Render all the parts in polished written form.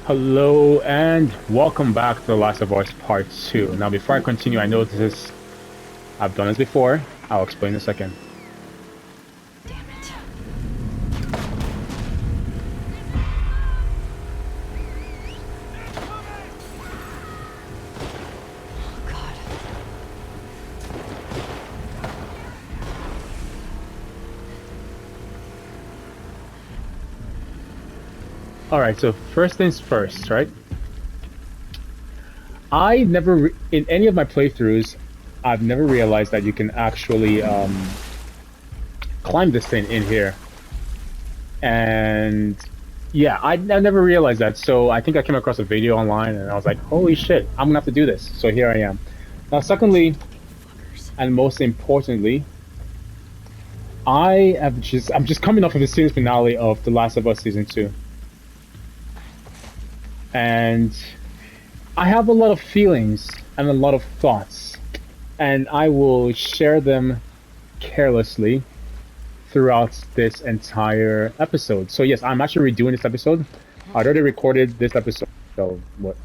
Hello and welcome back to The Last of Us Part 2. Now before I continue, I know I've done this before. I'll explain in a second. Damn it. Oh, God. Alright, so first things first, right? In any of my playthroughs, I've never realized that you can actually climb this thing in here. And yeah, I never realized that. So I think I came across a video online and I was like, holy shit, I'm gonna have to do this. So here I am. Now, secondly, and most importantly, I'm just coming off of the series finale of The Last of Us Season 2. And I have a lot of feelings and a lot of thoughts, and I will share them carelessly throughout this entire episode. So yes, I'm actually redoing this episode. I'd already recorded this episode, so what,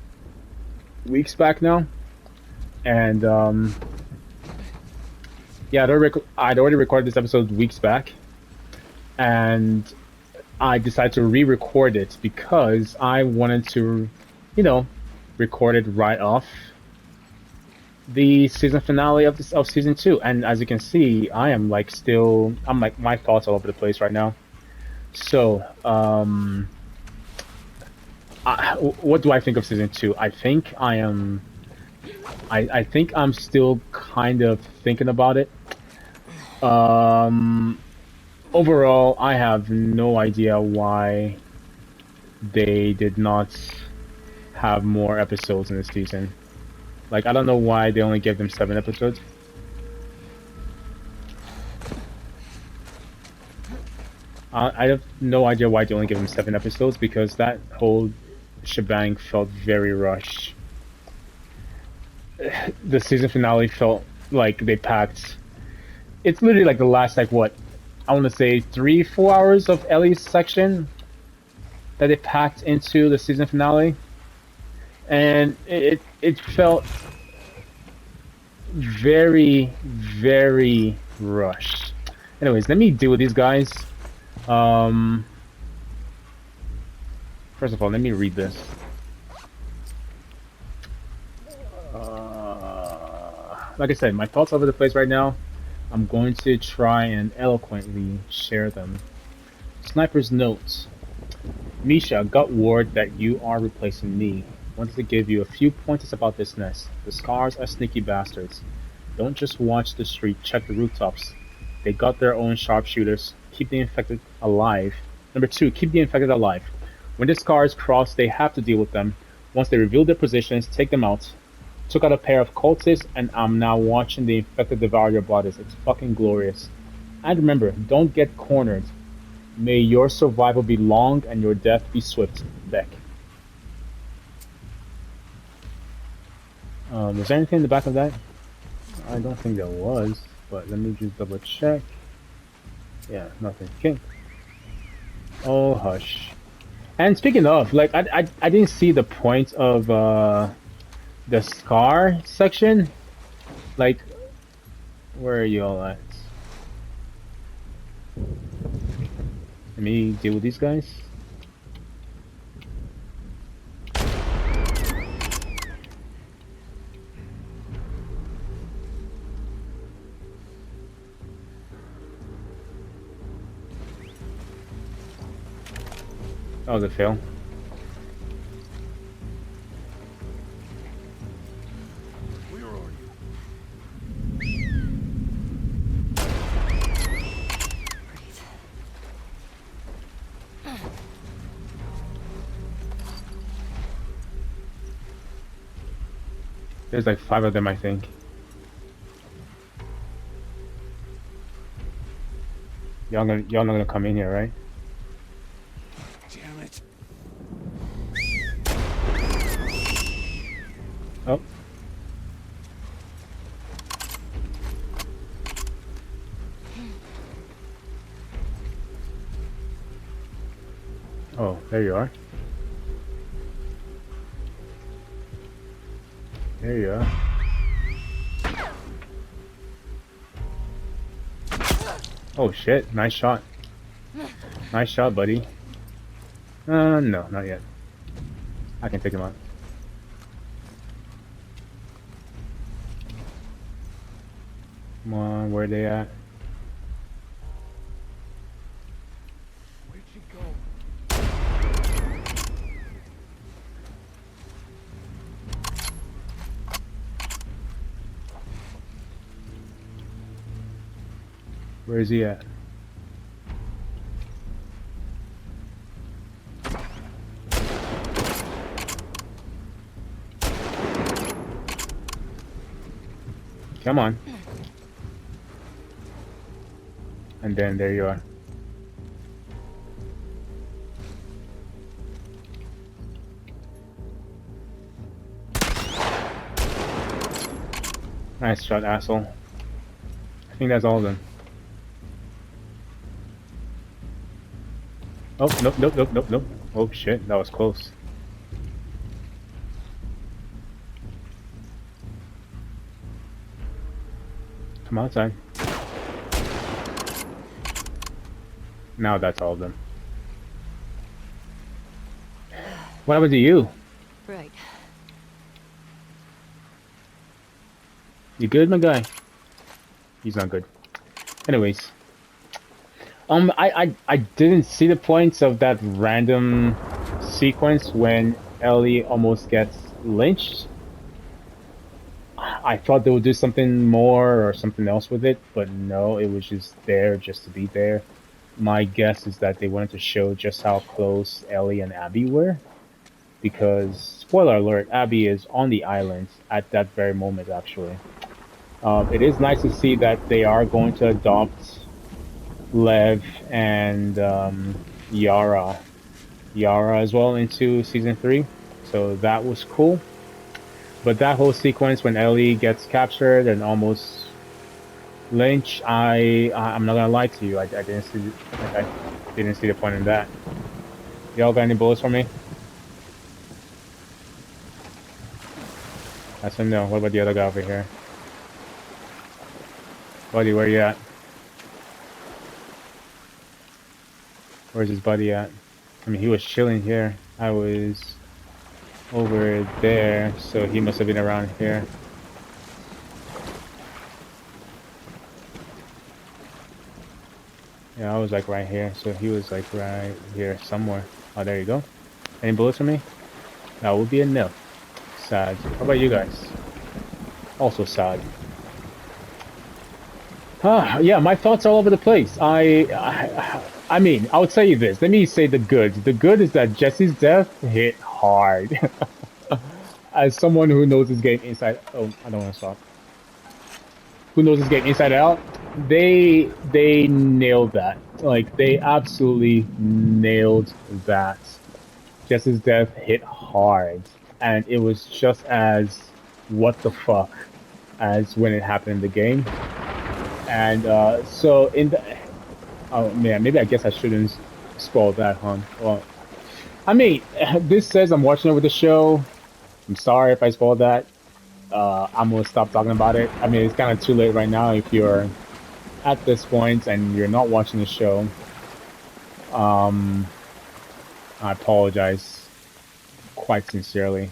weeks back now? And yeah, I'd already recorded this episode weeks back, and I decided to re-record it because I wanted to, record it right off the season finale of season 2. And as you can see, I'm like my thoughts all over the place right now. So, what do I think of season 2? I think I'm still kind of thinking about it. Overall, I have no idea why they did not have more episodes in this season. Like, I don't know why they only gave them 7 episodes. I have no idea why they only gave them 7 episodes, because that whole shebang felt very rushed. The season finale felt like they packed... It's literally like the last, like, what? I want to say 3-4 hours of Ellie's section that they packed into the season finale. And it felt very, very rushed. Anyways, let me deal with these guys. First of all, let me read this. Like I said, my thoughts all over the place right now. I'm going to try and eloquently share them. Sniper's notes. Misha, got word that you are replacing me. Wanted to give you a few pointers about this nest. The scars are sneaky bastards. Don't just watch the street, check the rooftops. They got their own sharpshooters. Keep the infected alive. Number 2, keep the infected alive. When the scars cross, they have to deal with them. Once they reveal their positions, take them out. Took out a pair of cultists, and I'm now watching the infected devour your bodies. It's fucking glorious. And remember, don't get cornered. May your survival be long and your death be swift, Beck. Was there anything in the back of that? I don't think there was, but let me just double check. Yeah, nothing. Okay. Oh, hush. And speaking of, like, I didn't see the point of the scar section. Like, where are you all at? Let me deal with these guys. That was a fail. Where are you? There's like 5 of them, I think. Y'all not gonna come in here, right? Damn it. Oh. Oh, there you are. There you are. Oh shit, nice shot. Nice shot, buddy. No, not yet. I can take him out. Come on, where they at? Where'd she go? Where is he at? Come on. And then there you are. Nice shot, asshole. I think that's all of them. Oh, nope. Oh shit, that was close. Come outside. Now that's all of them. What happened to you? Right. You good, my guy? He's not good. Anyways. I didn't see the points of that random sequence when Ellie almost gets lynched. I thought they would do something more or something else with it, but no, it was just there just to be there. My guess is that they wanted to show just how close Ellie and Abby were, because, spoiler alert, Abby is on the island at that very moment, actually. It is nice to see that they are going to adopt Lev and Yara as well into season 3, so that was cool. But that whole sequence when Ellie gets captured and almost lynched, I'm not gonna lie to you, I didn't see the point in that. Y'all got any bullets for me? That's a no. What about the other guy over here? Buddy, where you at? Where's his buddy at? I mean, he was chilling here. I was over there, so he must have been around here. Yeah, I was like right here, so he was like right here somewhere. Oh, there you go. Any bullets for me? That would be a no. Sad. How about you guys? Also sad. Yeah, my thoughts all over the place. I mean, I'll tell you this. Let me say the good. The good is that Jesse's death hit hard. As someone who knows this game inside... Oh, I don't want to stop. Who knows this game inside out? They nailed that. Like, they absolutely nailed that. Jesse's death hit hard. And it was just as what the fuck as when it happened in the game. And so in the... Oh man, maybe I guess I shouldn't spoil that, huh? Well, I mean, this says I'm watching over the show. I'm sorry if I spoiled that. I'm gonna stop talking about it. I mean, it's kind of too late right now if you're at this point and you're not watching the show. I apologize quite sincerely.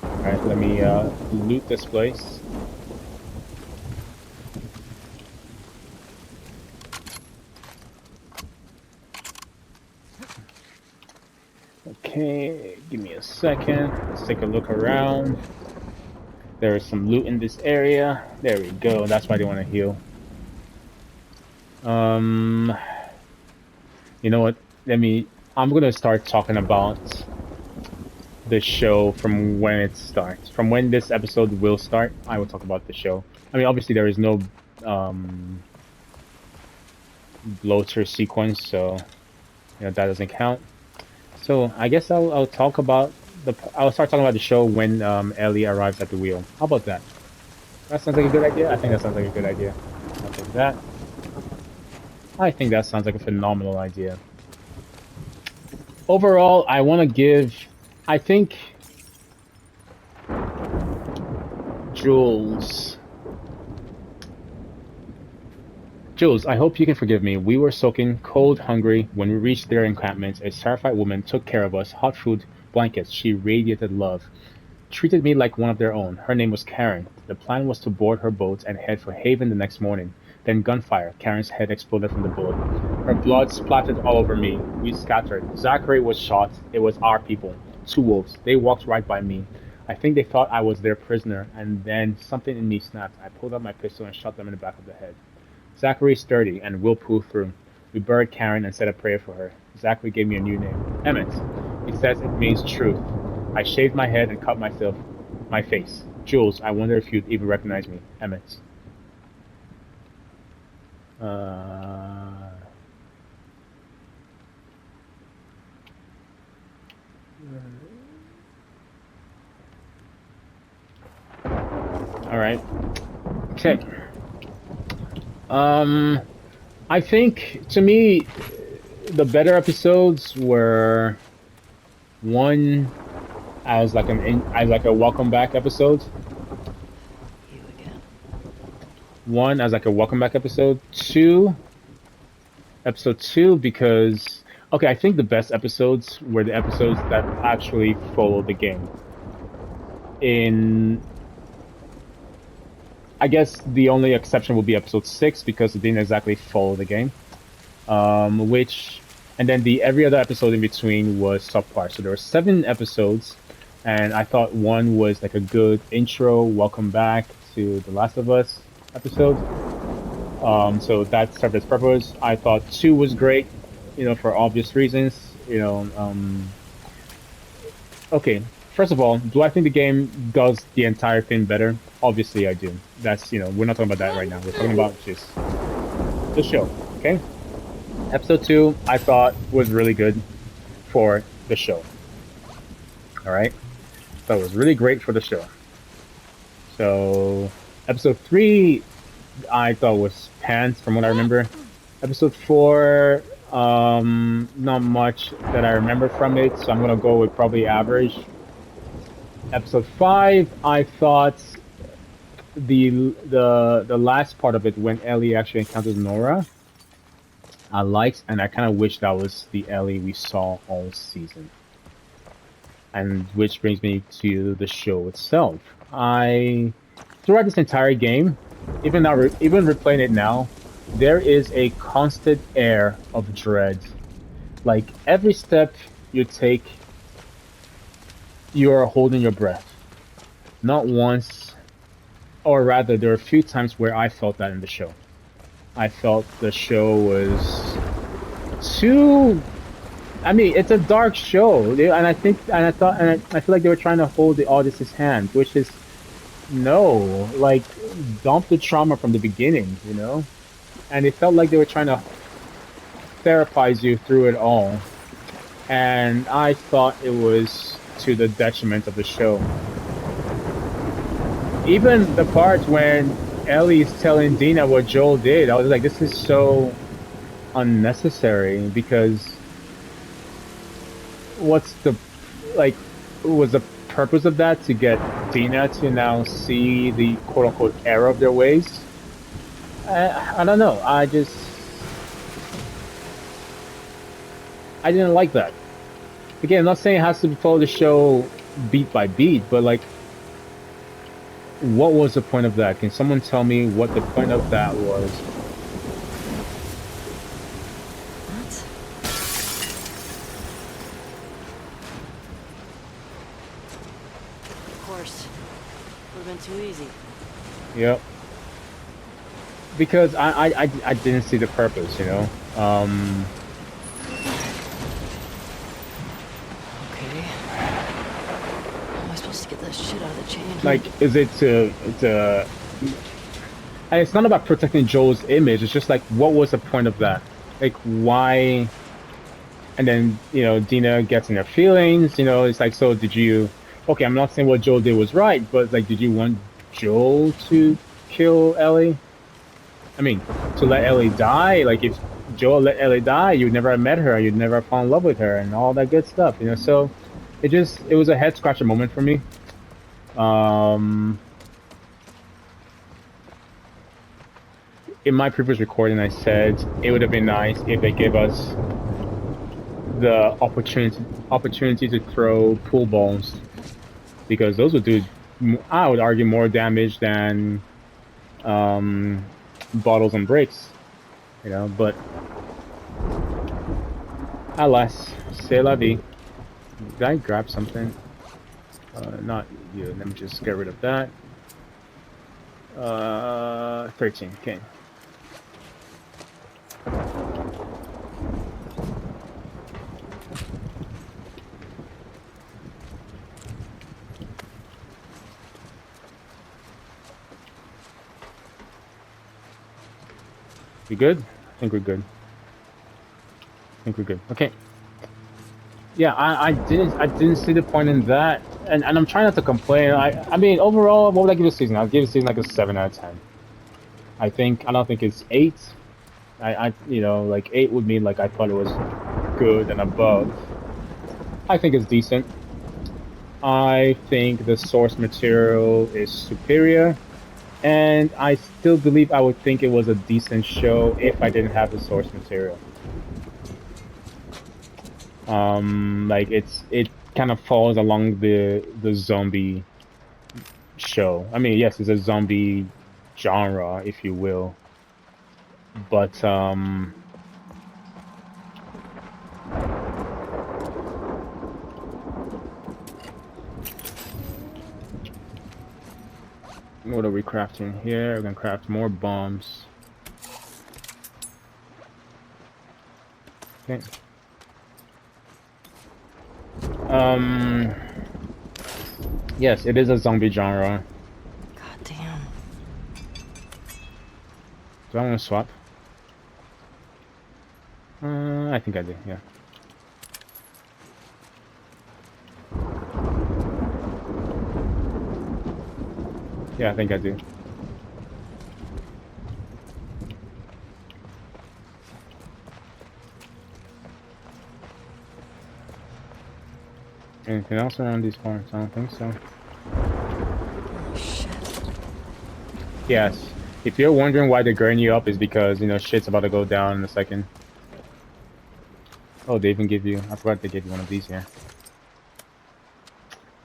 Alright, let me loot this place. Okay, give me a second. Let's take a look around. There is some loot in this area. There we go. That's why they want to heal. You know what? I'm gonna start talking about the show from when it starts. From when this episode will start, I will talk about the show. I mean, obviously there is no bloater sequence, so you know that doesn't count. So I guess I'll start talking about the show when Ellie arrives at the wheel. How about that? That sounds like a good idea. I think that sounds like a good idea. I'll take that. I think that sounds like a phenomenal idea. Overall, I want to give. I think Jules. Jules, I hope you can forgive me. We were soaking cold, hungry. When we reached their encampment, a terrified woman took care of us. Hot food, blankets. She radiated love. Treated me like one of their own. Her name was Karen. The plan was to board her boat and head for Haven the next morning. Then gunfire. Karen's head exploded from the bullet. Her blood splattered all over me. We scattered. Zachary was shot. It was our people. Two wolves. They walked right by me. I think they thought I was their prisoner, and then something in me snapped. I pulled out my pistol and shot them in the back of the head. Zachary is sturdy, and we'll pull through. We buried Karen and said a prayer for her. Zachary gave me a new name, Emmett. He says it means truth. I shaved my head and cut my face. Jules, I wonder if you'd even recognize me. Emmett. Alright. Okay. I think, to me, the better episodes were one as like a welcome back episode. You again. One as like a welcome back episode. Episode two because okay, I think the best episodes were the episodes that actually followed the game. I guess the only exception will be episode 6 because it didn't exactly follow the game. And then every other episode in between was subpar. So there were 7 episodes, and I thought one was like a good intro, welcome back to The Last of Us episode. So that served its purpose. I thought 2 was great, for obvious reasons. Okay, first of all, do I think the game does the entire thing better? Obviously I do. That's, we're not talking about that right now. We're talking about just the show, okay? Episode 2, I thought was really good for the show. Alright? That was really great for the show. So, episode 3, I thought was pants from what I remember. Episode 4, not much that I remember from it, so I'm gonna go with probably average. Episode 5, I thought the last part of it when Ellie actually encounters Nora, I liked, and I kind of wish that was the Ellie we saw all season. And which brings me to the show itself. Throughout this entire game, even replaying it now, there is a constant air of dread. Like every step you take, you are holding your breath. Not once, or rather, there were a few times where I felt that in the show. I felt the show was too. I mean, it's a dark show, and I feel like they were trying to hold the audience's hand, which is no, like dump the trauma from the beginning, And it felt like they were trying to therapize you through it all, and I thought it was to the detriment of the show. Even the part when Ellie's telling Dina what Joel did, I was like, this is so unnecessary, because was the purpose of that to get Dina to now see the quote-unquote error of their ways? I don't know, I didn't like that. Again, I'm not saying it has to follow the show beat by beat, but like, what was the point of that? Can someone tell me what the point of that was? What? Of course. Would have been too easy. Yep. Because I didn't see the purpose, Okay. How am I supposed to get that shit out of the chain? like, is it to and it's not about protecting Joel's image, it's just like, what was the point of that? Like, why? And then, Dina gets in her feelings, it's like, so did you, okay, I'm not saying what Joel did was right, but like, did you want Joel to kill Ellie? I mean, to let Ellie die? Like, if Joel let Ellie die, you'd never have met her, you'd never fall in love with her, and all that good stuff, so it was a head scratcher moment for me. in my previous recording, I said it would have been nice if they gave us the opportunity to throw pool balls, because those would do, I would argue, more damage than bottles and bricks, you know. But alas, c'est la vie. Did I grab something? Not you. Let me just get rid of that. 13. Okay. We good? I think we're good. Okay. Yeah, I didn't see the point in that, and I'm trying not to complain. I mean, overall, what would I give the season? I'd give the season like a 7 out of 10. I don't think it's 8. You know, like 8 would mean like I thought it was good and above. I think it's decent. I think the source material is superior, and I still believe I would think it was a decent show if I didn't have the source material. Like it kind of falls along the zombie show. I mean, yes, it's a zombie genre, if you will, but what are we crafting here? We're gonna craft more bombs. Okay. Yes, it is a zombie genre. God damn. Do I want to swap? I think I do, yeah. Yeah, I think I do. Anything else around these parts? I don't think so. Oh, shit. Yes. If you're wondering why they're girding you up, is because, you know, shit's about to go down in a second. Oh, they even give you... I forgot they gave you one of these here.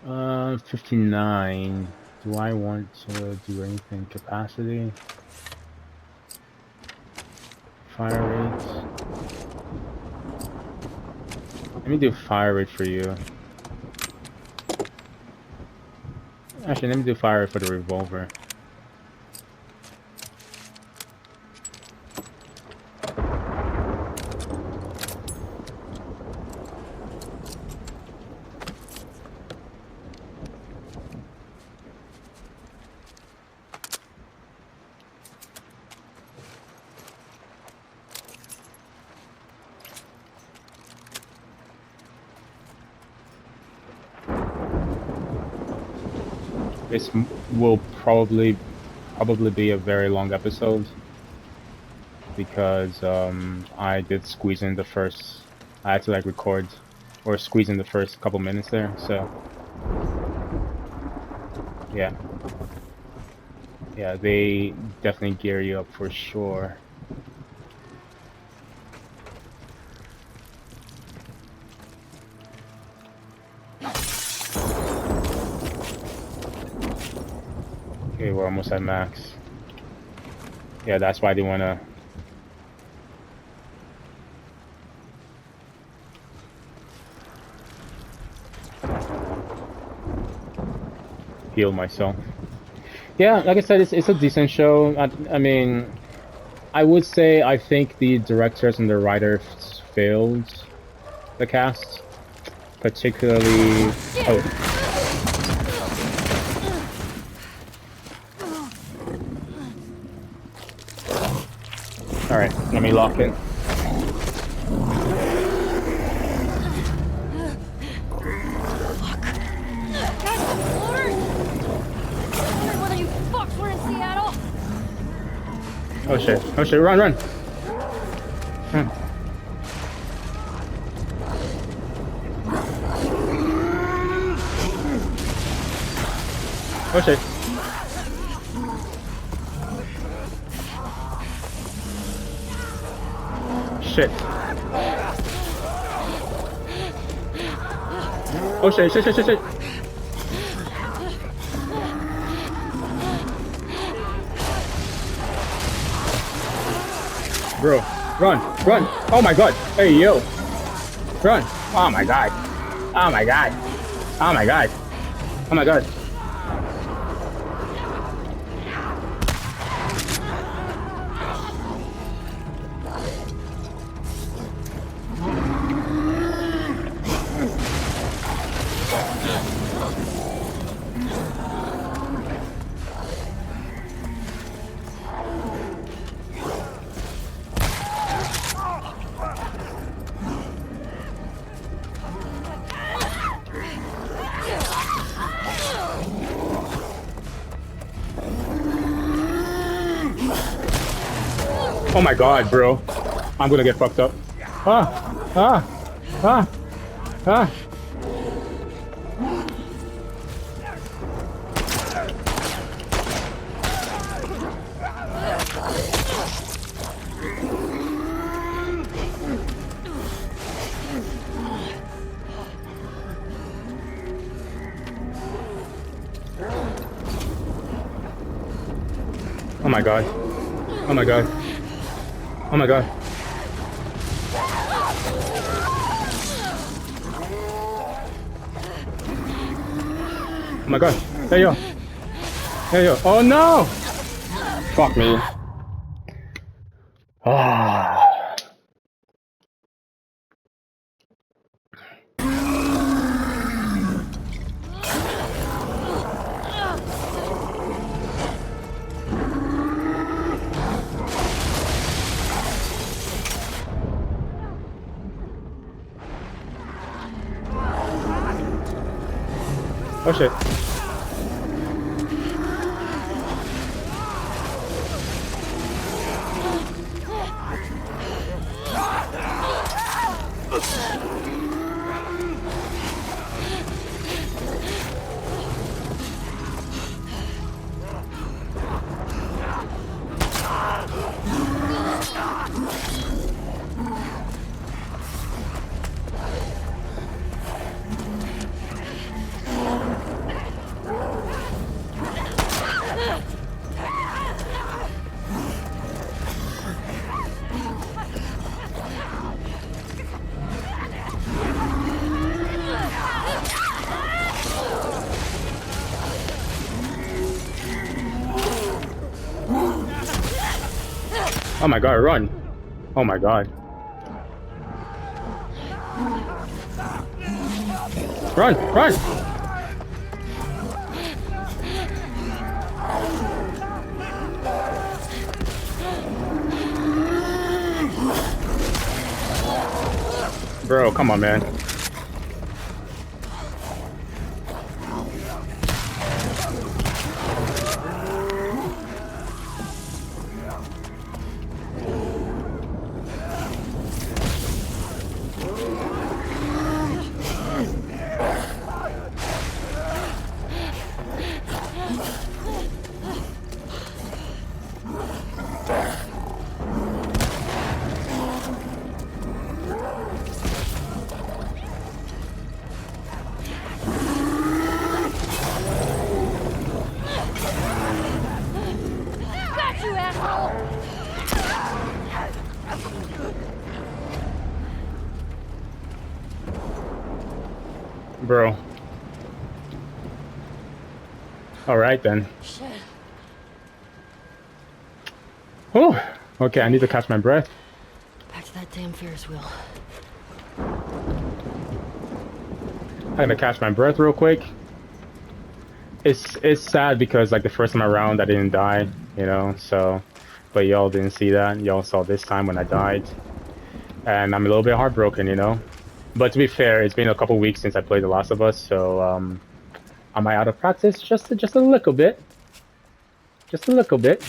59. Do I want to do anything? Capacity? Fire rate? Let me do fire rate for you. Actually, let me do fire rate for the revolver. This will probably be a very long episode, because I did squeeze in the first... I had to like record or squeeze in the first couple minutes there, so yeah. Yeah, they definitely gear you up for sure. Okay, we're almost at max. Yeah, that's why they wanna... heal myself. Yeah, like I said, it's a decent show. I mean, I would say I think the directors and the writers failed the cast, particularly... Oh. Alright, let me lock it. Oh shit, run! Oh shit. shit. Oh shit, shit, shit, shit, shit. Bro, run, run. Oh my god. Hey, yo. Run. Oh my god. Oh my god. Oh my god. Oh my god. Oh my god, bro. I'm gonna get fucked up. Ah, ah, ah, ah. Oh my god. Oh my god. Oh my god. Oh my god. Hey yo. Hey yo. Oh no! Fuck me. Ah. Oh shit. Oh my god, run. Oh my god. Run, run! Bro, come on, man. Bro. Alright then. Shit. Oh, okay, I need to catch my breath. Back to that damn Ferris wheel. I'm gonna catch my breath real quick. It's sad because like the first time around I didn't die, you know, so but y'all didn't see that. Y'all saw this time when I died. And I'm a little bit heartbroken, you know. But to be fair, it's been a couple weeks since I played The Last of Us, so am I out of practice? Just a little bit. Just a little bit.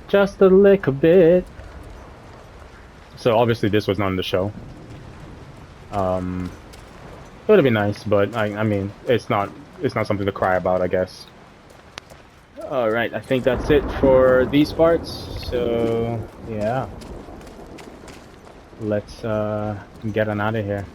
Just a little bit. So obviously this was not in the show. would be nice, but I mean, it's not something to cry about, I guess. All right, I think that's it for these parts. So yeah, let's get on out of here.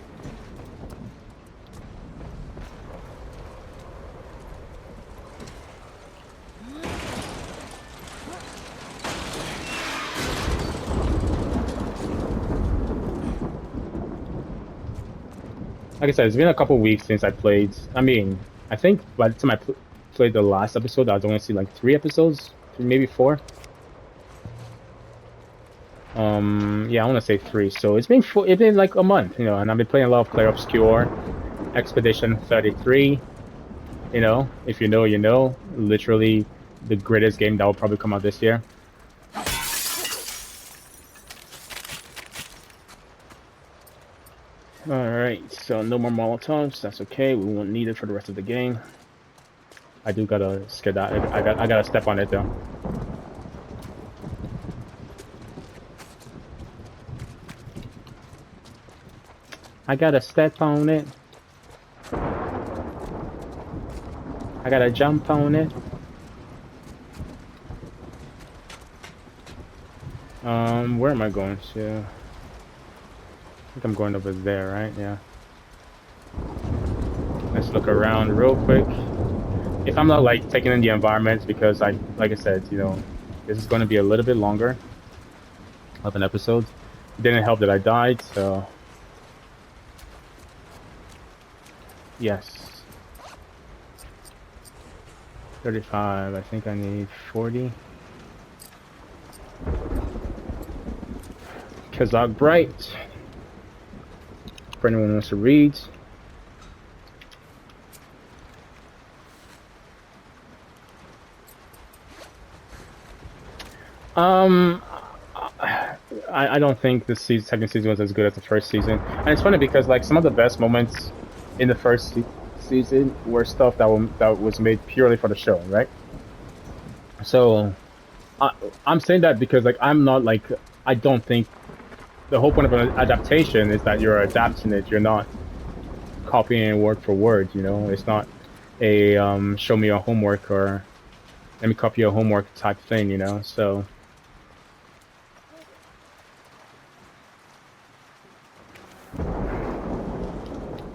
Like I said, it's been a couple weeks since I played. I mean, I think by the time I played the last episode, I was only see like 3 episodes, maybe 4. Yeah, I want to say 3. So it's been like a month, you know, and I've been playing a lot of Clair Obscure, Expedition 33. You know, if you know, you know. Literally, the greatest game that will probably come out this year. Alright, so no more Molotovs, that's okay, we won't need it for the rest of the game. I do gotta skedaddle, I gotta step on it though. I gotta step on it. I gotta jump on it. Where am I going to? I think I'm going over there, right? Yeah. Let's look around real quick. If I'm not like taking in the environment, because like I said, you know, this is going to be a little bit longer of an episode. It didn't help that I died, so yes. 35. I think I need 40. Kazakh Bright. For anyone who wants to read. I don't think the second season was as good as the first season, and it's funny because like some of the best moments in the first season were stuff that was made purely for the show, right? So I'm saying that because like I'm not like I don't think the whole point of an adaptation is that you're adapting it. You're not copying it word for word. You know, it's not a show me your homework or let me copy your homework type thing. You know, so.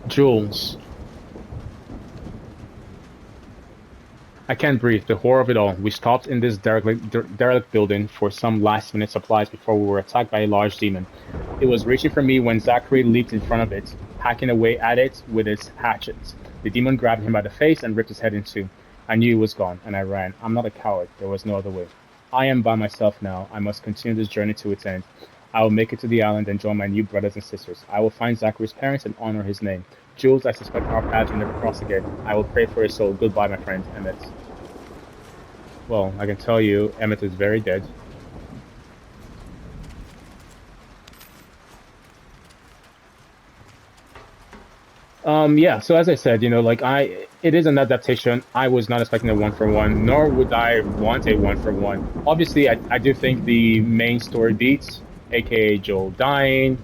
Jules. I can't breathe. The horror of it all. We stopped in this derelict building for some last-minute supplies before we were attacked by a large demon. It was reaching for me when Zachary leaped in front of it, hacking away at it with its hatchets. The demon grabbed him by the face and ripped his head in two. I knew he was gone, and I ran. I'm not a coward. There was no other way. I am by myself now. I must continue this journey to its end. I will make it to the island and join my new brothers and sisters. I will find Zachary's parents and honor his name. Jules, I suspect our paths will never cross again. I will pray for his soul. Goodbye, my friend, Emmett. Well, I can tell you, Emmett is very dead. Yeah, so as I said, you know, like it is an adaptation. I was not expecting a 1-for-1, nor would I want a 1-for-1. Obviously, I do think the main story beats, aka Joel dying,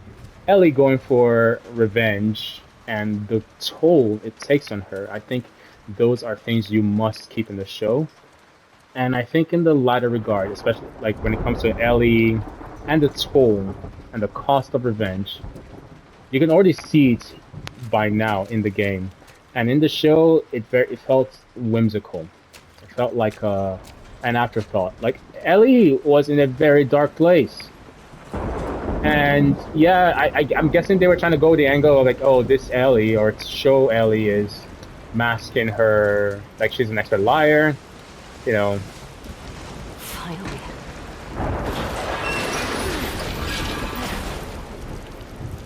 Ellie going for revenge, and the toll it takes on her. I think those are things you must keep in the show. And I think in the latter regard, especially like when it comes to Ellie and the toll and the cost of revenge, you can already see it by now in the game. And in the show, it felt whimsical. It felt like an afterthought. Like Ellie was in a very dark place. And yeah, I'm guessing they were trying to go the angle of like, oh, this Ellie, or to show Ellie is masking her, like she's an expert liar, you know. Finally.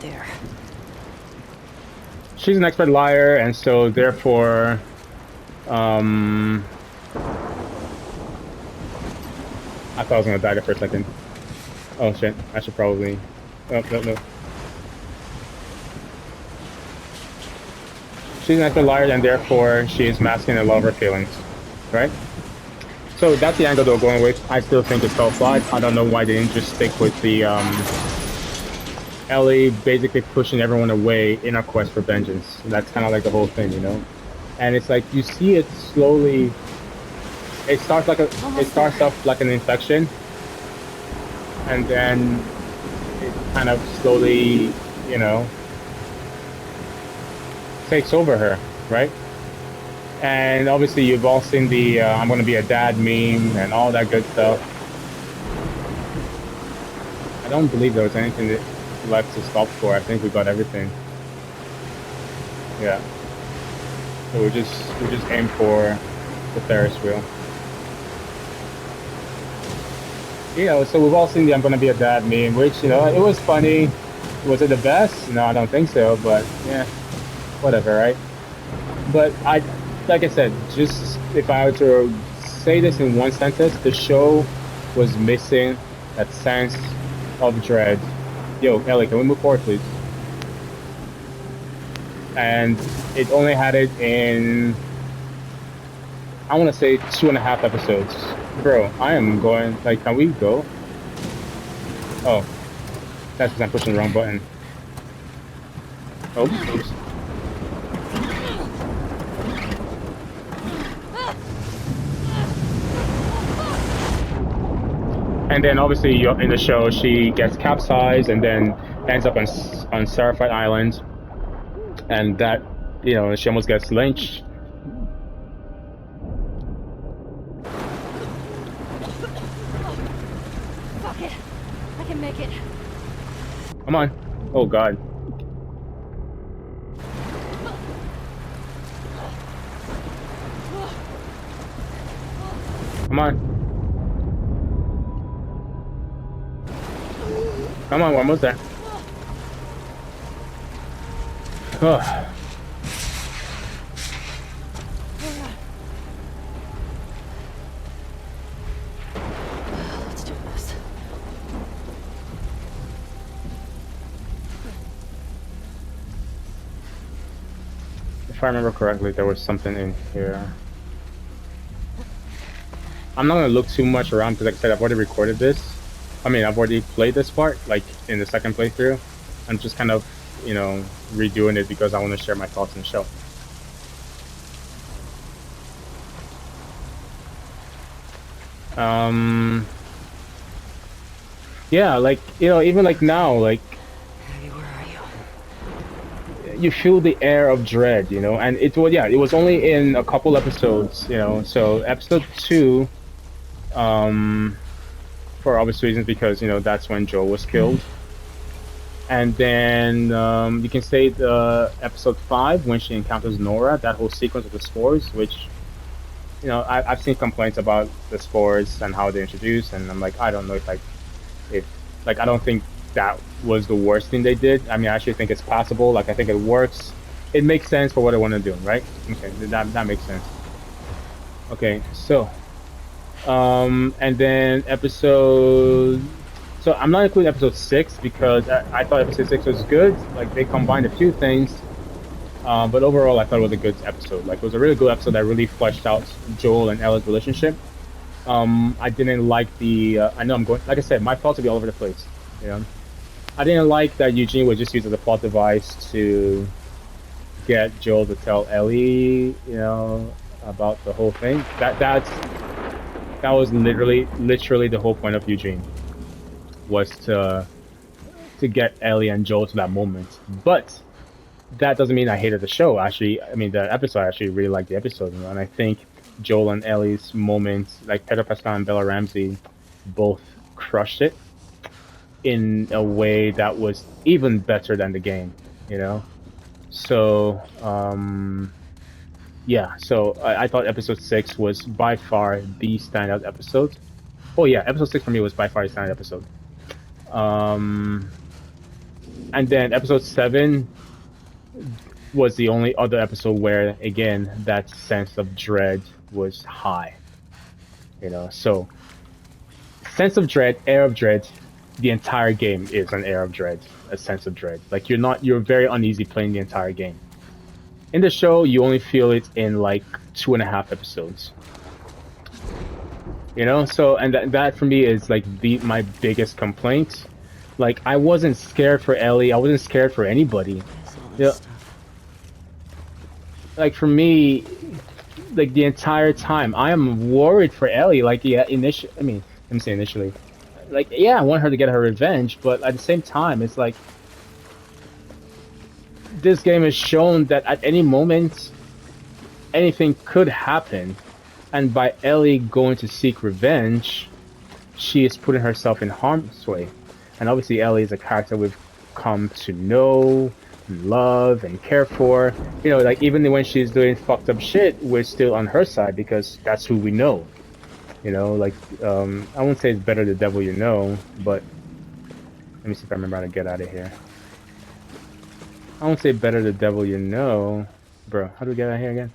There. She's an expert liar, and so therefore, I thought I was gonna die there for a second. Oh shit, I should probably... Oh, no. She's an expert liar, and therefore she is masking a lot of her feelings, right? So that's the angle they're going with. I still think it's felt flawed. I don't know why they didn't just stick with the Ellie basically pushing everyone away in our quest for vengeance. And that's kind of like the whole thing, you know. And it's like you see it slowly. It starts like it Almost starts there. off like an infection, and then it kind of slowly, you know, takes over her, right? And obviously, you've all seen the "I'm gonna be a dad" meme and all that good stuff. I don't believe there was anything left to stop for. I think we got everything. Yeah. So we just aim for the Ferris wheel. You know, so we've all seen the "I'm gonna be a dad" meme, which, you know, it was funny. Was it the best? No, I don't think so. But yeah, whatever, right? But like I said, just if I were to say this in one sentence, the show was missing that sense of dread. Yo, Ellie, can we move forward, please? And it only had it in, I want to say, 2.5 episodes. Bro, I am going, like, can we go? Oh, that's because I'm pushing the wrong button. Oh, oops. And then obviously in the show she gets capsized and then ends up on Starfight Island, and that, you know, she almost gets lynched. Fuck it. I can make it. Come on. Oh god. Come on. Come on, we're almost there. Oh. Let's do this. If I remember correctly, there was something in here. I'm not gonna look too much around because, like I said, I've already recorded this. I mean, I've already played this part, like in the second playthrough. I'm just kind of, you know, redoing it because I want to share my thoughts on the show. Yeah, like, you know, even like now, like, Abby, where are you? you feel the air of dread, you know, and it was, yeah, it was only in a couple episodes, you know. So episode 2, for obvious reasons, because, you know, that's when Joel was killed. And then you can say the episode 5 when she encounters Nora, that whole sequence of the spores, which, you know, I've seen complaints about the spores and how they're introduced, and I'm like, I don't know if like, I don't think that was the worst thing they did. I mean, I actually think it's passable. Like, I think it works. It makes sense for what I want to do, right? Okay, that makes sense. Okay, so and then episode, so I'm not including episode 6 because I thought episode 6 was good. Like, they combined a few things, but overall I thought it was a good episode. Like, it was a really good episode that really fleshed out Joel and Ella's relationship. I didn't like the I know I'm going, like I said, my thoughts will be all over the place, you know. I didn't like that Eugene was just used as a plot device to get Joel to tell Ellie, you know, about the whole thing. That was literally the whole point of Eugene, was to get Ellie and Joel to that moment. But that doesn't mean I hated the show. Actually, I mean, the episode, I actually really liked the episode, you know, and I think Joel and Ellie's moments, like Pedro Pascal and Bella Ramsey, both crushed it in a way that was even better than the game, you know. So yeah, so I thought episode 6 was by far the standout episode. Oh yeah, episode 6 for me was by far the standout episode. And then episode 7 was the only other episode where, again, that sense of dread was high, you know. So sense of dread, air of dread, the entire game is an air of dread, a sense of dread. Like, you're very uneasy playing the entire game. In the show, you only feel it in like 2.5 episodes, you know. So, and that for me is like my biggest complaint. Like, I wasn't scared for Ellie. I wasn't scared for anybody. What is all this Yeah, stuff? like for me, like the entire time, I am worried for Ellie. Like, yeah, initially, I mean, let me say initially. Like, yeah, I want her to get her revenge, but at the same time, it's like this game has shown that at any moment, anything could happen, and by Ellie going to seek revenge, she is putting herself in harm's way. And obviously, Ellie is a character we've come to know, and love, and care for. You know, like even when she's doing fucked up shit, we're still on her side because that's who we know. You know, like I won't say it's better the devil you know, but let me see if I remember how to get out of here. I won't say better the devil you know, bro. How do we get out of here again?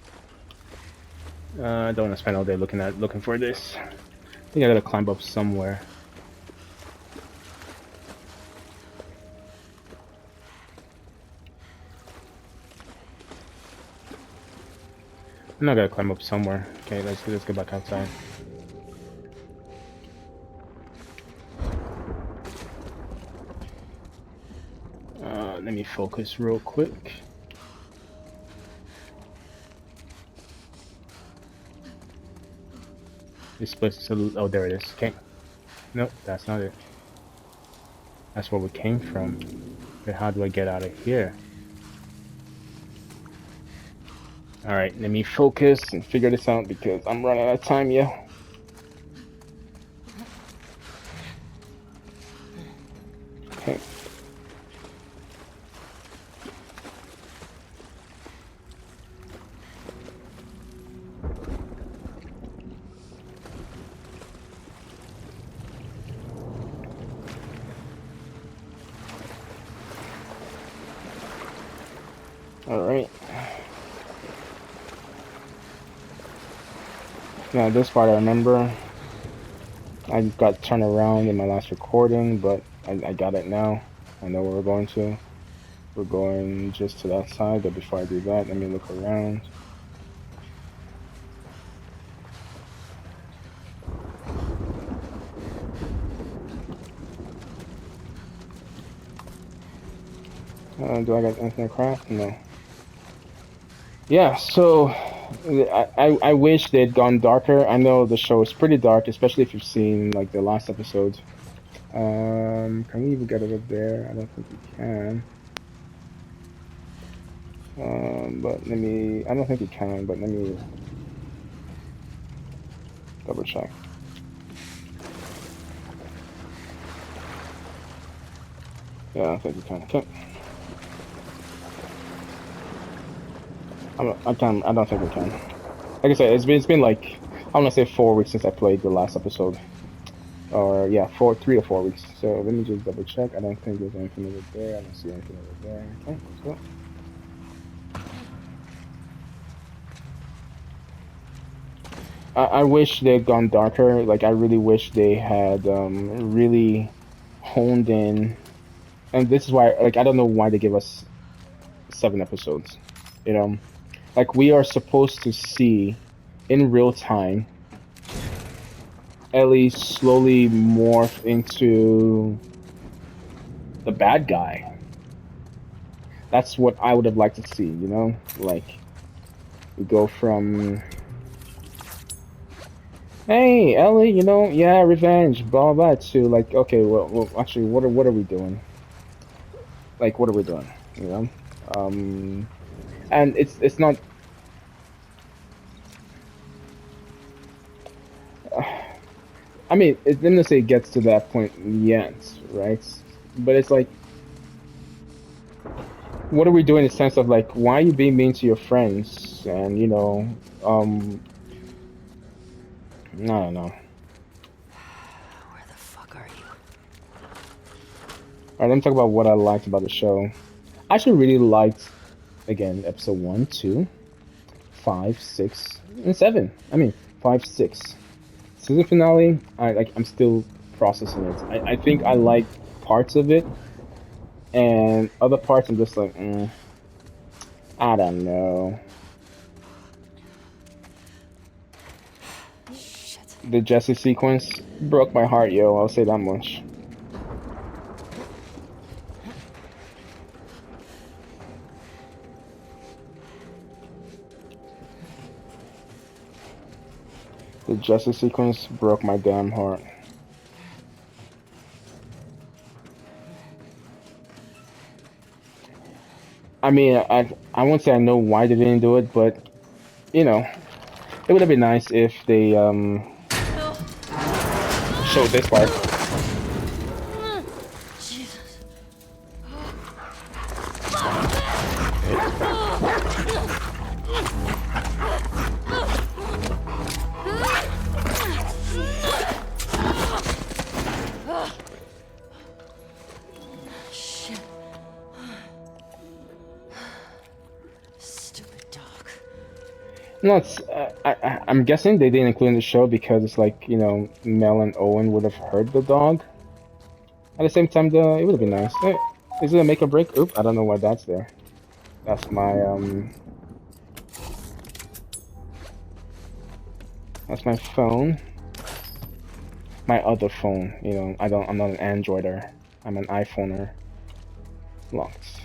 I don't want to spend all day looking for this. I think I gotta climb up somewhere. I'm not gonna climb up somewhere. Okay, let's go back outside. Let me focus real quick. This place is oh, there it is. Okay. Nope, that's not it. That's where we came from. But how do I get out of here? Alright, let me focus and figure this out because I'm running out of time, yeah. Okay. Alright. Now this part I remember. I got turned around in my last recording, but I got it now. I know where we're going to. We're going just to that side, but before I do that, let me look around. Do I got anything to craft? No. Yeah, so I wish they'd gone darker. I know the show is pretty dark, especially if you've seen like the last episodes. Can we even get over there? I don't think we can. But let me. I don't think we can, but let me double check. Yeah, I don't think we can. Okay. I don't think we can. Like I said, it's been like I want to say 4 weeks since I played the last episode, or yeah, 3 or 4 weeks. So let me just double check. I don't think there's anything over there. I don't see anything over there. Okay, let's go. I wish they'd gone darker. Like I really wish they had really honed in. And this is why, like, I don't know why they give us 7 episodes. You know, like we are supposed to see in real time Ellie slowly morph into the bad guy. That's what I would have liked to see, you know? Like, we go from, hey, Ellie, you know, yeah, revenge, blah, blah, to like, okay, well actually, what are we doing? Like, what are we doing, you know? And it's not, I mean, it didn't say it gets to that point yet, right? But it's like, what are we doing in the sense of like, why are you being mean to your friends? And you know, I don't know. Where the fuck are you? Alright, let me talk about what I liked about the show. I actually really liked, again, episode 1, 2, 5, 6, and 7. I mean, 5, 6. Season finale, I'm still processing it. I think I like parts of it, and other parts I'm just like, I don't know. Shit. The Jesse sequence broke my heart, yo. I'll say that much. The justice sequence broke my damn heart. I mean, I won't say I know why they didn't do it, but you know, it would have been nice if they showed this part. Jesus. Shit. Stupid dog. No, it's I'm guessing they didn't include in the show because it's like Mel and Owen would have heard the dog. At the same time, it would have been nice. Is it a make or break? Oop, I don't know why that's there. That's my phone. My other phone. I'm not an Androider. I'm an iPhoner. Locked.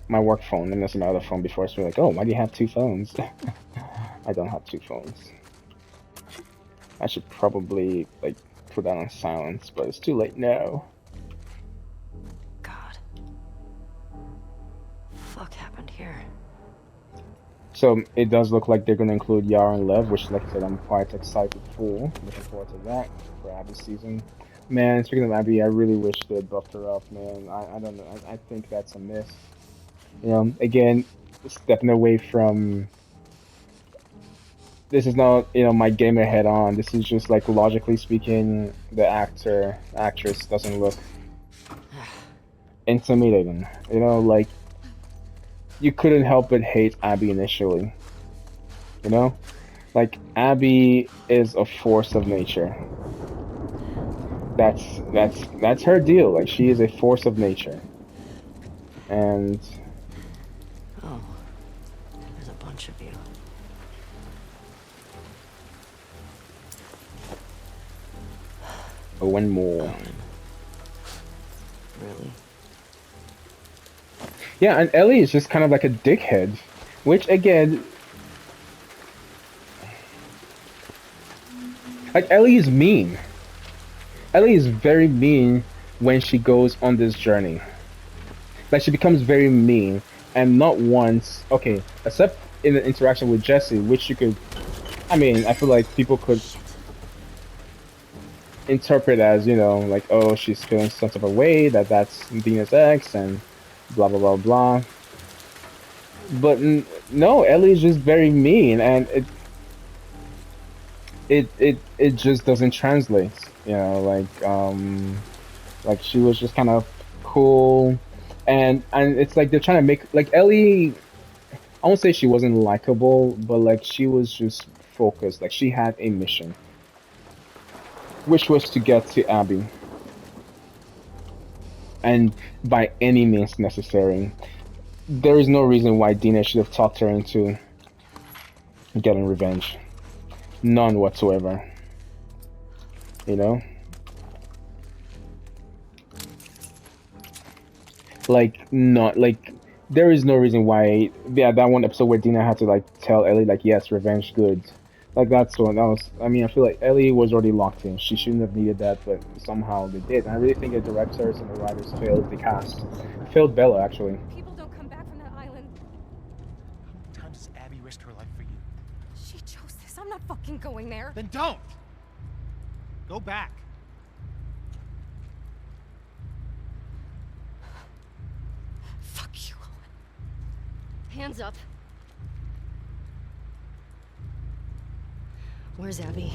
My work phone, and that's my other phone before. So like, oh, why do you have two phones? I don't have two phones. I should probably like put that on silence, but it's too late now. God. Fuck happened here? So it does look like they're gonna include Yara and Lev, which, like I said, I'm quite excited for. Looking forward to that for Abby's season. Man, speaking of Abby, I really wish they'd buffed her up, man. I don't know. I think that's a miss. Again, stepping away from. This is not, my gamer head on. This is just like logically speaking, the actress doesn't look intimidating. Like you couldn't help but hate Abby initially. Like Abby is a force of nature. That's her deal. Like she is a force of nature. And Oh. There's a bunch of you. Owen more. Owen. Really? Yeah, and Ellie is just kind of like a dickhead, which again, like Ellie is mean. Ellie is very mean when she goes on this journey. Like she becomes very mean, and not once. Okay, except in the interaction with Jesse, which you could. I mean, I feel like people could interpret as like, oh, she's feeling some type of way that's Dina's ex and blah blah blah blah. But no, Ellie's just very mean, and it just doesn't translate. Like she was just kind of cool, and it's like they're trying to make like Ellie. I won't say she wasn't likable, but like she was just focused. Like she had a mission, which was to get to Abby, and by any means necessary. There is no reason why Dina should have talked her into getting revenge. None whatsoever. Like, not like there is no reason why. Yeah, that one episode where Dina had to like tell Ellie like, yes, revenge good. Like that's one that was. I mean, I feel like Ellie was already locked in. She shouldn't have needed that, but somehow they did. And I really think the directors and the writers failed the cast. Failed Bella actually. People don't come back from that island. How many times has Abby risked her life for you? She chose this. I'm not fucking going there. Then don't! Go back. Fuck you, Owen. Hands up. Where's Abby?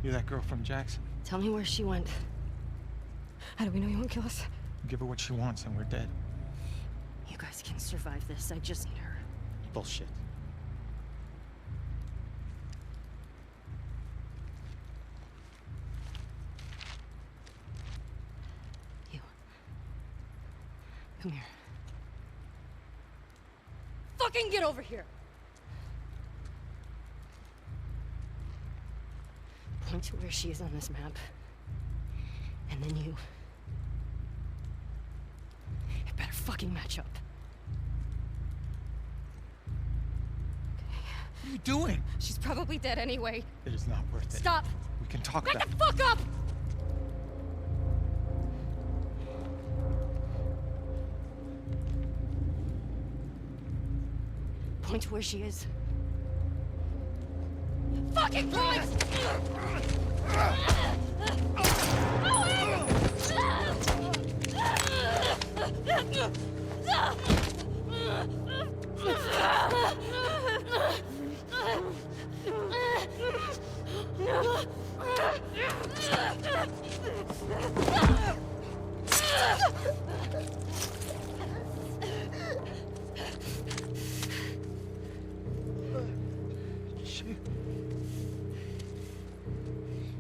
You're that girl from Jackson. Tell me where she went. How do we know you won't kill us? Give her what she wants and we're dead. You guys can survive this. I just need her. Bullshit. You. Come here. Fucking get over here! Point to where she is on this map. And then you... It better fucking match up. Okay. are you doing? She's probably dead anyway. It is not worth it. Stop! We can talk Back about the fuck up! Point to where she is. Fucking point!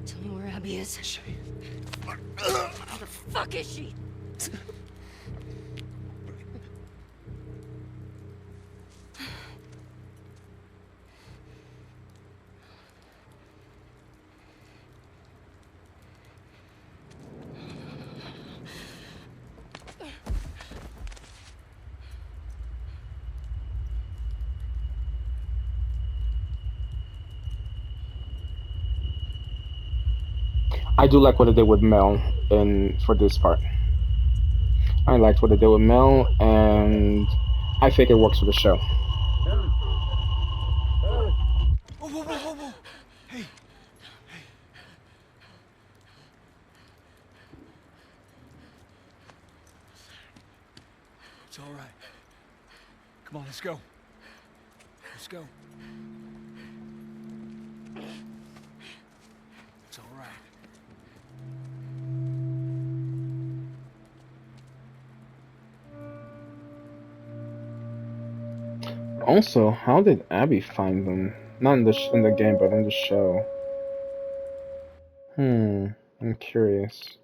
Tell me where Abby is. Where the fuck is she? I do like what they did with Mel in for this part. I liked what they did with Mel, and I think it works for the show. Whoa, whoa, whoa, whoa, whoa! Hey, it's all right. Come on, let's go. Let's go. It's all right. Also, how did Abby find them? Not in in the game, but in the show. I'm curious.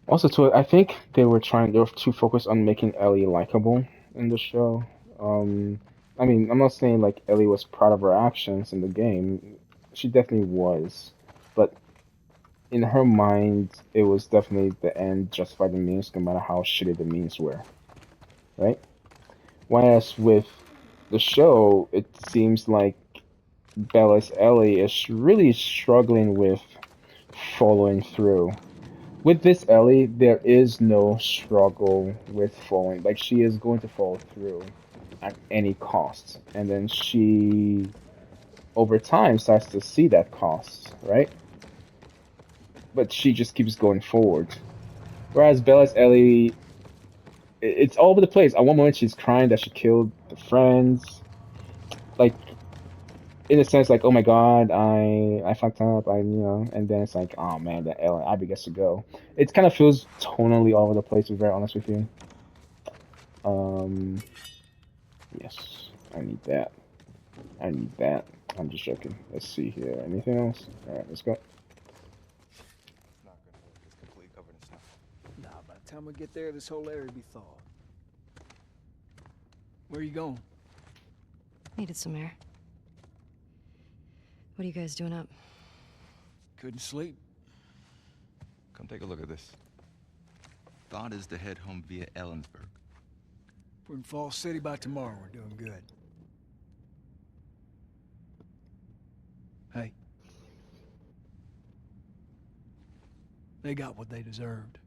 Also, too, I think they were too focused on making Ellie likable in the show. Um, I mean, I'm not saying like Ellie was proud of her actions in the game. She definitely was, but in her mind, it was definitely the end justified the means, no matter how shitty the means were, right? Whereas with the show, it seems like Bella's Ellie is really struggling with following through. With this Ellie, there is no struggle with following. Like, she is going to follow through at any cost. And then she, over time, starts to see that cost, right? But she just keeps going forward. Whereas Bella's Ellie, it's all over the place. At one moment, she's crying that she killed the friends. Like, in a sense, like, oh my god, I fucked up, and then it's like, oh man, the Ellen Abby gets to go. It kind of feels tonally all over the place, to be very honest with you. Um, yes, I need that. I need that. I'm just joking. Let's see here. Anything else? All right, let's go. It's not gonna work. It's completely covered in snow. Nah, by the time we get there, this whole area will be thawed. Where are you going? Needed some air. What are you guys doing up? Couldn't sleep. Come take a look at this. Thought is to head home via Ellensburg. We're in Falls City by tomorrow. We're doing good. Hey. They got what they deserved.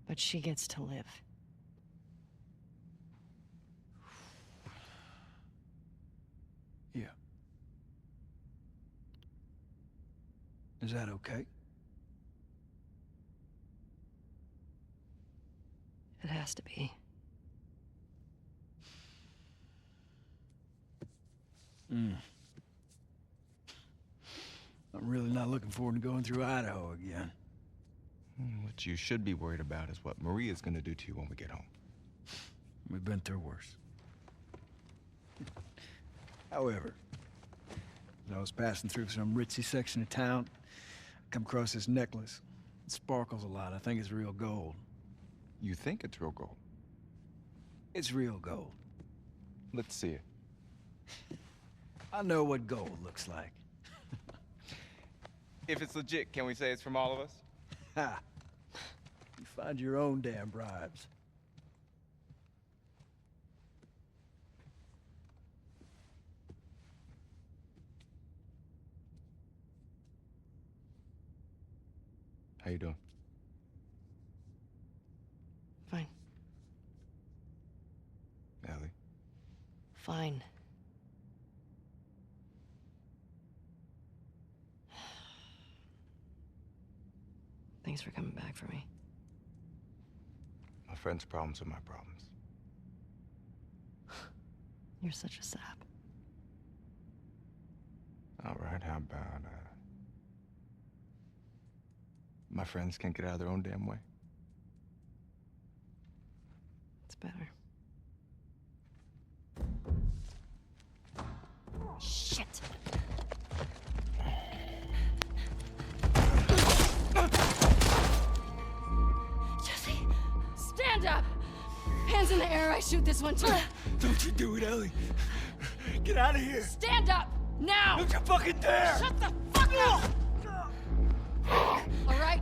But she gets to live. Yeah. Is that okay? has to be. I'm really not looking forward to going through Idaho again. What you should be worried about is what Maria's gonna do to you when we get home. We've been through worse. However, as I was passing through some ritzy section of town, I come across this necklace. It sparkles a lot. I think it's real gold. You think it's real gold? It's real gold. Let's see it. I know what gold looks like. If it's legit, can we say it's from all of us? Ha! You find your own damn bribes. How you doing? Fine. Ellie? Fine. Thanks for coming back for me. My friend's problems are my problems. You're such a sap. All right, how about, my friends can't get out of their own damn way? It's better. Shit. Jesse, stand up. Hands in the air. I shoot this one too. Don't you do it, Ellie. Get out of here. Stand up now. Don't you fucking dare. Shut the fuck up. All right.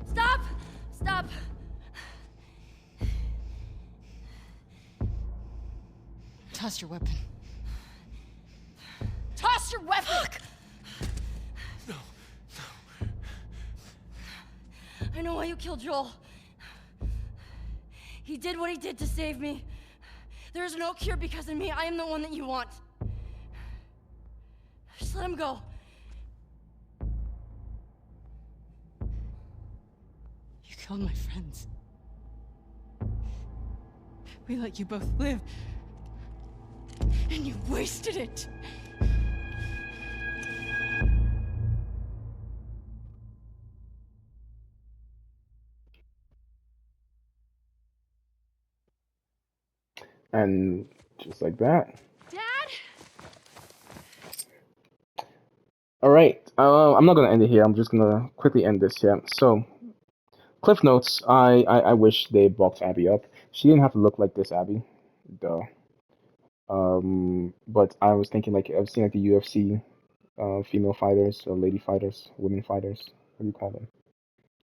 Stop. Stop. Toss your weapon. Toss your weapon! No. I know why you killed Joel. He did what he did to save me. There is no cure because of me. I am the one that you want. Just let him go. You killed my friends. We let you both live. And you wasted it. And just like that. Dad? All right. I'm not gonna end it here. I'm just gonna quickly end this here. So, cliff notes. I wish they bulked Abby up. She didn't have to look like this, Abby. Duh. But I was thinking like I've seen like the UFC, female fighters, or lady fighters, women fighters. What do you call them?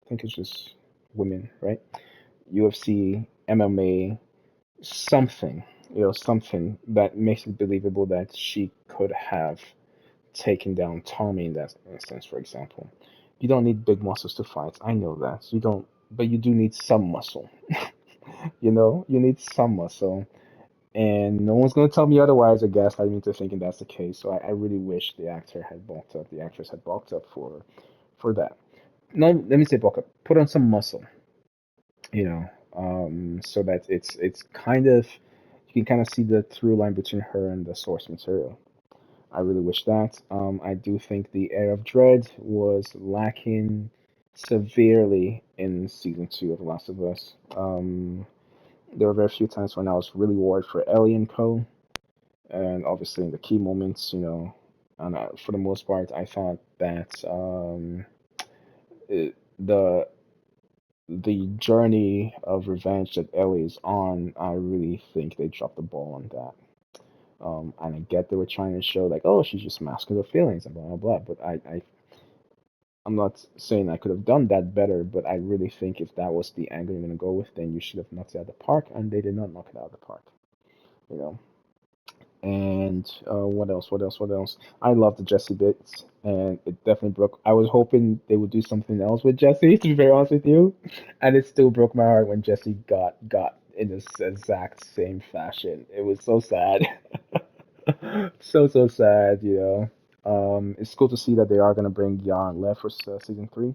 I think it's just women, right? UFC, MMA, something, something that makes it believable that she could have taken down Tommy in that instance, for example. You don't need big muscles to fight. I know that. You don't, but you do need some muscle. You need some muscle. And no one's gonna tell me otherwise or gaslight me into thinking that's the case. So I really wish the actor had bulked up, the actress had bulked up for that. No, let me say bulk up. Put on some muscle, so that it's kind of you can kind of see the through line between her and the source material. I really wish that. I do think the air of dread was lacking severely in season 2 of The Last of Us. There were very few times when I was really worried for Ellie and Co. And obviously in the key moments, and for the most part, I thought that the journey of revenge that Ellie is on, I really think they dropped the ball on that. And I get they were trying to show like, oh, she's just masking her feelings and blah blah blah. But I'm not saying I could have done that better, but I really think if that was the angle you're gonna go with, then you should have knocked it out of the park, and they did not knock it out of the park. You know. And what else? What else? What else? I love the Jesse bits, and it definitely broke. I was hoping they would do something else with Jesse, to be very honest with you, and it still broke my heart when Jesse got in this exact same fashion. It was so sad, so sad. It's cool to see that they are gonna bring Yara and Lev for season 3,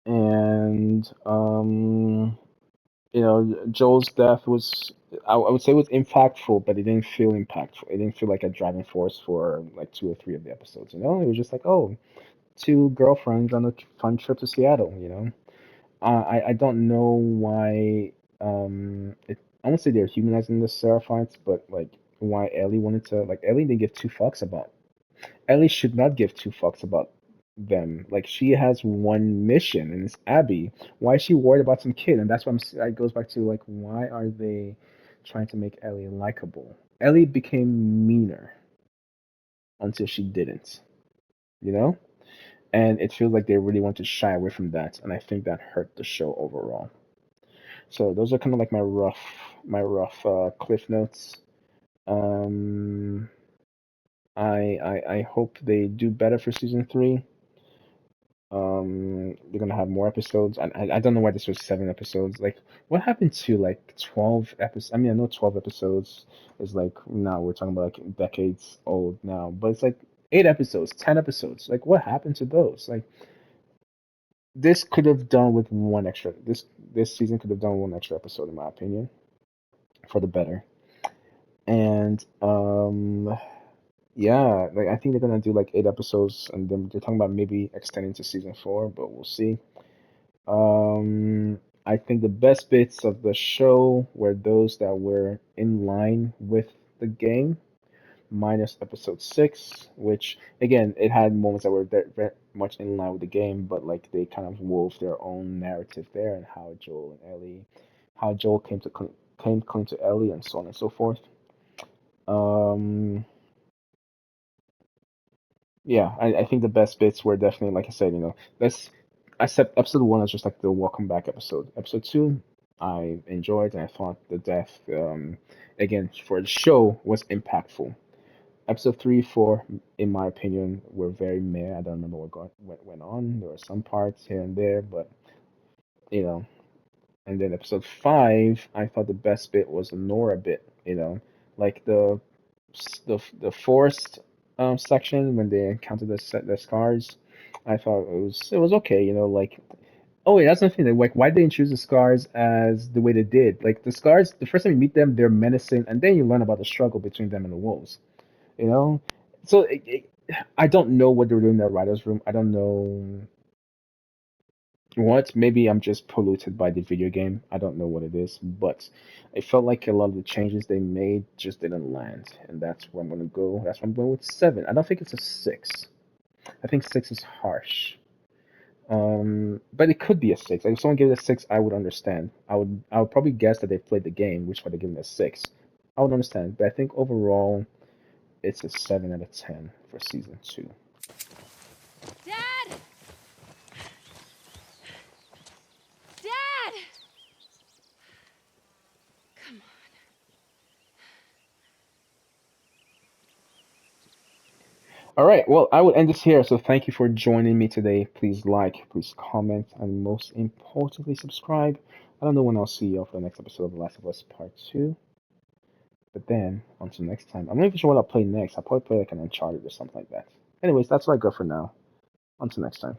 and You know, Joel's death was, I would say, it was impactful, but it didn't feel impactful. It didn't feel like a driving force for like two or three of the episodes. You know, it was just like, oh, two girlfriends on a fun trip to Seattle. You know, I don't know why. I won't say they're humanizing the Seraphites, but like why Ellie wanted to, like, Ellie didn't give two fucks about. Ellie should not give two fucks about them. Like, she has one mission, and it's Abby. Why is she worried about some kid? And that's why it goes back to like, why are they trying to make Ellie likable? Ellie became meaner until she didn't. You know, and it feels like they really want to shy away from that, and I think that hurt the show overall. So those are kind of like my rough cliff notes. Um, I hope they do better for season three. They're gonna have more episodes. I don't know why this was 7 episodes. Like, what happened to like 12 episodes? I mean, I know 12 episodes is like, now we're talking about like decades old now, but it's like 8 episodes, 10 episodes. Like, what happened to those? Like, this could have done with one extra. This season could have done one extra episode, in my opinion, for the better. And yeah, like I think they're gonna do like 8 episodes, and then they're talking about maybe extending to season four, but we'll see. I think the best bits of the show were those that were in line with the game, minus episode 6, which again, it had moments that were very much in line with the game, but like they kind of wove their own narrative there, and how Joel and Ellie, how Joel came clean to Ellie, and so on and so forth. Um, yeah, I think the best bits were definitely, like I said, let's accept episode 1 as just like the welcome back episode. Episode 2, I enjoyed, and I thought the death, again, for the show was impactful. Episode 3, 4, in my opinion, were very meh. I don't remember what went on. There were some parts here and there, but you know. And then episode 5, I thought the best bit was the Nora bit. Like the forest section when they encountered the scars. I thought it was okay. Like, oh wait, that's nothing. Like, why did they choose the scars as the way they did? Like, the scars, the first time you meet them, they're menacing, and then you learn about the struggle between them and the wolves. You know, so I don't know what they were doing in the writers' room. I don't know what. Maybe I'm just polluted by the video game. I don't know what it is, but it felt like a lot of the changes they made just didn't land, and that's where I'm gonna go. That's why I'm going with 7. I don't think it's a 6. I think 6 is harsh. But it could be a 6. Like, if someone gave it a 6, I would understand. I would probably guess that they played the game, which would have given it a 6. I would understand, but I think overall it's a 7 out of 10 for season 2. Dad! Dad! Come on. All right, well, I will end this here. So thank you for joining me today. Please like, please comment, and most importantly, subscribe. I don't know when I'll see you for the next episode of The Last of Us Part 2. But then, until next time, I'm not even sure what I'll play next. I'll probably play like an Uncharted or something like that. Anyways, that's what I got for now. Until next time.